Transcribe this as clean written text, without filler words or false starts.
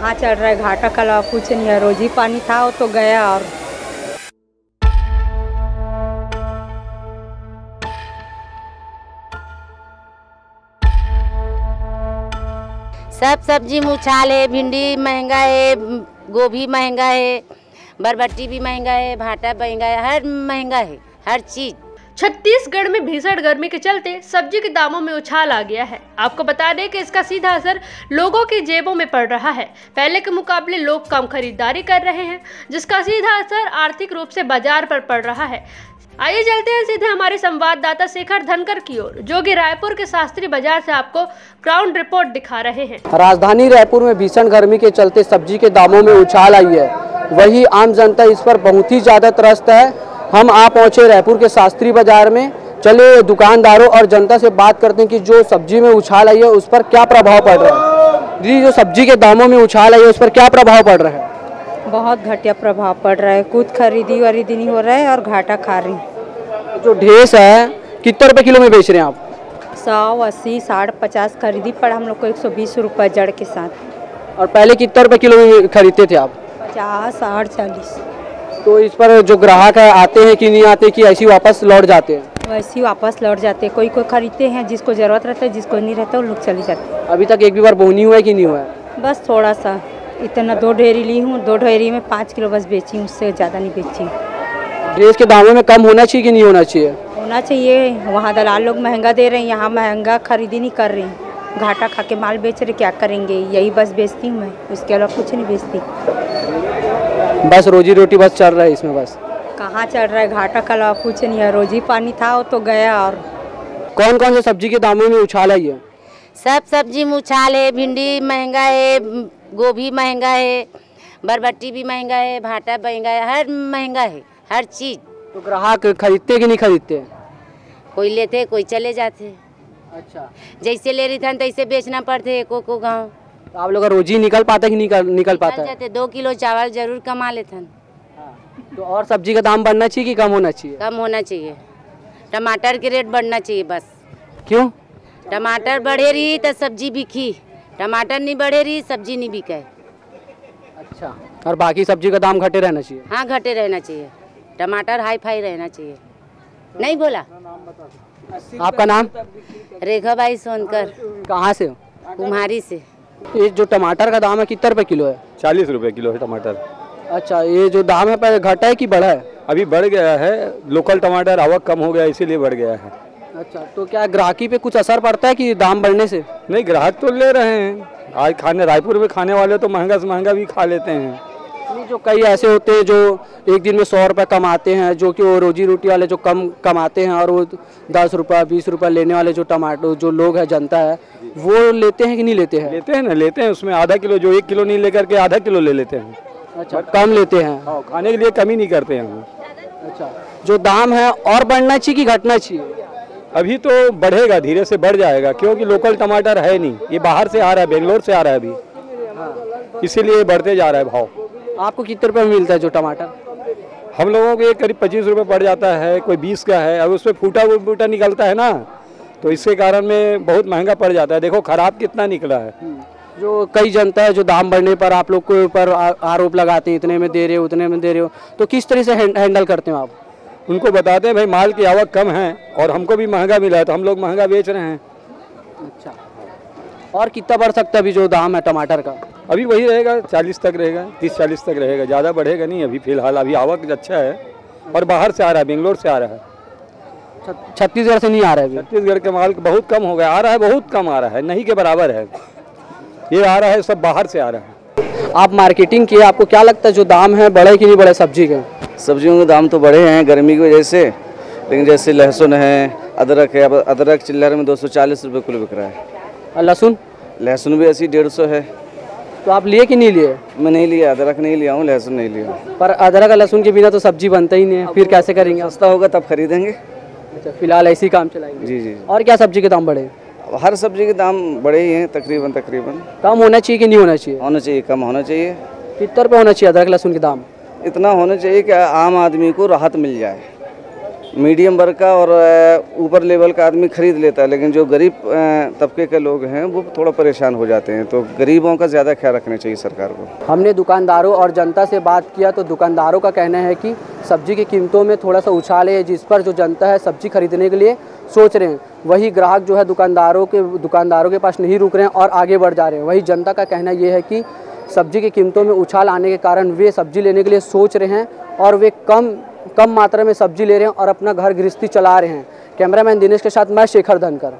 कहाँ चल रहा है, घाटा का अलावा कुछ नहीं है। रोजी पानी था वो तो गया। और सब सब्जी में उछाल है। भिंडी महंगा है, गोभी महंगा है, बरबट्टी भी महंगा है, भाटा महंगा है, हर महंगा है, हर चीज। छत्तीसगढ़ में भीषण गर्मी के चलते सब्जी के दामों में उछाल आ गया है। आपको बता दें कि इसका सीधा असर लोगों की जेबों में पड़ रहा है। पहले के मुकाबले लोग कम खरीदारी कर रहे हैं, जिसका सीधा असर आर्थिक रूप से बाजार पर पड़ रहा है। आइए चलते हैं सीधे हमारे संवाददाता शेखर धनकर की ओर, जो कि रायपुर के शास्त्री बाजार से आपको ग्राउंड रिपोर्ट दिखा रहे हैं। राजधानी रायपुर में भीषण गर्मी के चलते सब्जी के दामों में उछाल आई है। वही आम जनता इस पर बहुत ही ज्यादा त्रस्त है। हम आ पहुंचे रायपुर के शास्त्री बाजार में। चले दुकानदारों और जनता से बात करते हैं कि जो सब्जी में उछाल आई है उस पर क्या प्रभाव पड़ रहा है। जी, जो सब्जी के दामों में उछाल आई है उस पर क्या प्रभाव पड़ रहा है? बहुत घटिया प्रभाव पड़ रहा है। कुछ खरीदी वरीदी नहीं हो रहा है और घाटा खा रही। जो ढेस है कितने रुपए किलो में बेच रहे हैं आप? 100, 80, 60, 50 खरीदी पड़ा हम लोग को 120 रुपये जड़ के साथ। और पहले कितने रुपए किलो में खरीदते थे आप? 50, 60, 40। तो इस पर जो ग्राहक है आते हैं कि नहीं आते, कि ऐसी वापस लौट जाते हैं? वैसे ही वापस लौट जाते हैं। कोई कोई खरीदते हैं, जिसको ज़रूरत रहता है, जिसको नहीं रहता वो लोग चले जाते हैं। अभी तक एक भी बार बोनी हुआ है कि नहीं हुआ है? बस थोड़ा सा, इतना 2 ढेरी ली हूँ, 2 ढेरी में 5 किलो बस बेची हूँ, उससे ज़्यादा नहीं बेची। ड्रेस के दामों में कम होना चाहिए कि नहीं होना चाहिए? होना चाहिए। वहाँ दलाल लोग महंगा दे रहे हैं, यहाँ महंगा खरीदी नहीं कर रहे हैं। घाटा खा के माल बेच रहे, क्या करेंगे? यही बस बेचती हूँ मैं, उसके अलावा कुछ नहीं बेचती। बस रोजी रोटी बस चल रहा है इसमें? बस कहाँ चल रहा है, घाटा का अलावा कुछ नहीं है। रोजी पानी था वो तो गया। और कौन कौन से सब्जी के दामों में उछाल आई है? सब सब्जी में उछाल है। भिंडी महंगा है, गोभी महंगा है, बरबट्टी भी महंगा है, भाटा महंगा है, हर महंगा है, हर चीज। तो ग्राहक खरीदते कि नहीं खरीदते? कोई लेते कोई चले जाते। अच्छा, जैसे ले रही थन तैसे बेचना पड़ते को गाँव। तो आप लोग का रोजी निकल पाता है कि निकल पाता है? जाते 2 किलो चावल जरूर कमा लेते हैं। तो और सब्जी का दाम बढ़ना चाहिए कि कम होना चाहिए? कम होना चाहिए। टमाटर के रेट बढ़ना चाहिए बस। क्यों? टमाटर बढ़े रही तो सब्जी बिकी, टमाटर नहीं बढ़े रही सब्जी नहीं बिके। अच्छा, और बाकी सब्जी का दाम घटे रहना चाहिए? हाँ, घटे रहना चाहिए। टमाटर हाई फाई रहना चाहिए। नहीं बोला? आपका नाम? रेखा बाई सोनकर। कहाँ से? कुम्हारी से। ये जो टमाटर का दाम है कितने रुपए किलो है? 40 रुपए किलो है टमाटर। अच्छा, ये जो दाम है पहले घटा है कि बढ़ा है? अभी बढ़ गया है। लोकल टमाटर आवक कम हो गया इसीलिए बढ़ गया है। अच्छा, तो क्या ग्राहकी पे कुछ असर पड़ता है कि दाम बढ़ने से? नहीं, ग्राहक तो ले रहे हैं। आज रायपुर में खाने वाले तो महंगा से महंगा भी खा लेते हैं। नहीं, जो कई ऐसे होते हैं जो एक दिन में 100 रुपये कमाते हैं, जो कि वो रोजी रोटी वाले जो कम कमाते हैं, और वो 10 रुपये 20 रुपये लेने वाले जो टमाटर जो लोग हैं, जनता है, वो लेते हैं कि नहीं लेते हैं? लेते हैं ना, लेते हैं। उसमें आधा किलो, जो 1 किलो नहीं लेकर के आधा किलो ले लेते हैं। अच्छा, कम लेते हैं? खाने के लिए कमी नहीं करते हैं हम। अच्छा, जो दाम है और बढ़ना चाहिए कि घटना चाहिए? अभी तो बढ़ेगा, धीरे से बढ़ जाएगा, क्योंकि लोकल टमाटर है नहीं, ये बाहर से आ रहा है, बेंगलोर से आ रहा है अभी, इसीलिए बढ़ते जा रहा है भाव। आपको कितने रुपए में मिलता है जो टमाटर? हम लोगों को ये करीब 25 रुपये पड़ जाता है, कोई 20 का है। अब उसमें फूटा निकलता है ना, तो इसके कारण में बहुत महंगा पड़ जाता है। देखो खराब कितना निकला है। जो कई जनता है जो दाम बढ़ने पर आप लोग के ऊपर आरोप लगाते हैं, इतने में दे रहे हो, उतने में दे रहे हो, तो किस तरह से हैंडल करते हो आप? उनको बताते हैं भाई माल की आवक कम है और हमको भी महंगा मिला है तो हम लोग महंगा बेच रहे हैं। अच्छा, और कितना बढ़ सकता है अभी जो दाम है टमाटर का? अभी वही रहेगा, 40 तक रहेगा, 30-40 तक रहेगा, ज़्यादा बढ़ेगा नहीं अभी फिलहाल। अभी आवक अच्छा है और बाहर से आ रहा है, बेंगलोर से आ रहा है, छत्तीसगढ़ से नहीं आ रहा है। छत्तीसगढ़ के माल बहुत कम हो गया, आ रहा है, बहुत कम आ रहा है, नहीं के बराबर है। ये आ रहा है, सब बाहर से आ रहा है। आप मार्केटिंग किए, आपको क्या लगता है जो दाम है बढ़े कि नहीं बढ़े सब्जी के? सब्जियों के दाम तो बढ़े हैं गर्मी की वजह से, लेकिन जैसे लहसुन है, अदरक है, अब अदरक चिल्लर में 240 रुपये किलो बिक रहा है। और लहसुन? लहसुन भी 80-150 है। तो आप लिए कि नहीं लिए? मैं नहीं लिया, अदरक नहीं लिया हूँ, लहसुन नहीं लिया। पर अदरक और लहसुन के बिना तो सब्जी बनता ही नहीं है, फिर कैसे करेंगे? सस्ता होगा तब खरीदेंगे। अच्छा, फिलहाल ऐसे ही काम चलाएंगे? जी जी। और क्या सब्जी के दाम बढ़े? हर सब्जी के दाम बढ़े ही हैं तकरीबन। कम होना चाहिए कि नहीं होना चाहिए? होना चाहिए, कम होना चाहिए। कितने रुपये होना चाहिए अदरक लहसुन के दाम? इतना होना चाहिए कि आम आदमी को राहत मिल जाए। मीडियम वर्ग का और ऊपर लेवल का आदमी खरीद लेता है, लेकिन जो गरीब तबके के लोग हैं वो थोड़ा परेशान हो जाते हैं। तो गरीबों का ज़्यादा ख्याल रखना चाहिए सरकार को। हमने दुकानदारों और जनता से बात किया तो दुकानदारों का कहना है कि सब्जी की कीमतों में थोड़ा सा उछाल है, जिस पर जो जनता है सब्जी खरीदने के लिए सोच रहे हैं। वही ग्राहक जो है दुकानदारों के पास नहीं रुक रहे हैं और आगे बढ़ जा रहे हैं। वही जनता का कहना ये है कि सब्जी की कीमतों में उछाल आने के कारण वे सब्जी लेने के लिए सोच रहे हैं और वे कम मात्रा में सब्जी ले रहे हैं और अपना घर गृहस्थी चला रहे हैं। कैमरामैन दिनेश के साथ मैं शेखर धनकर।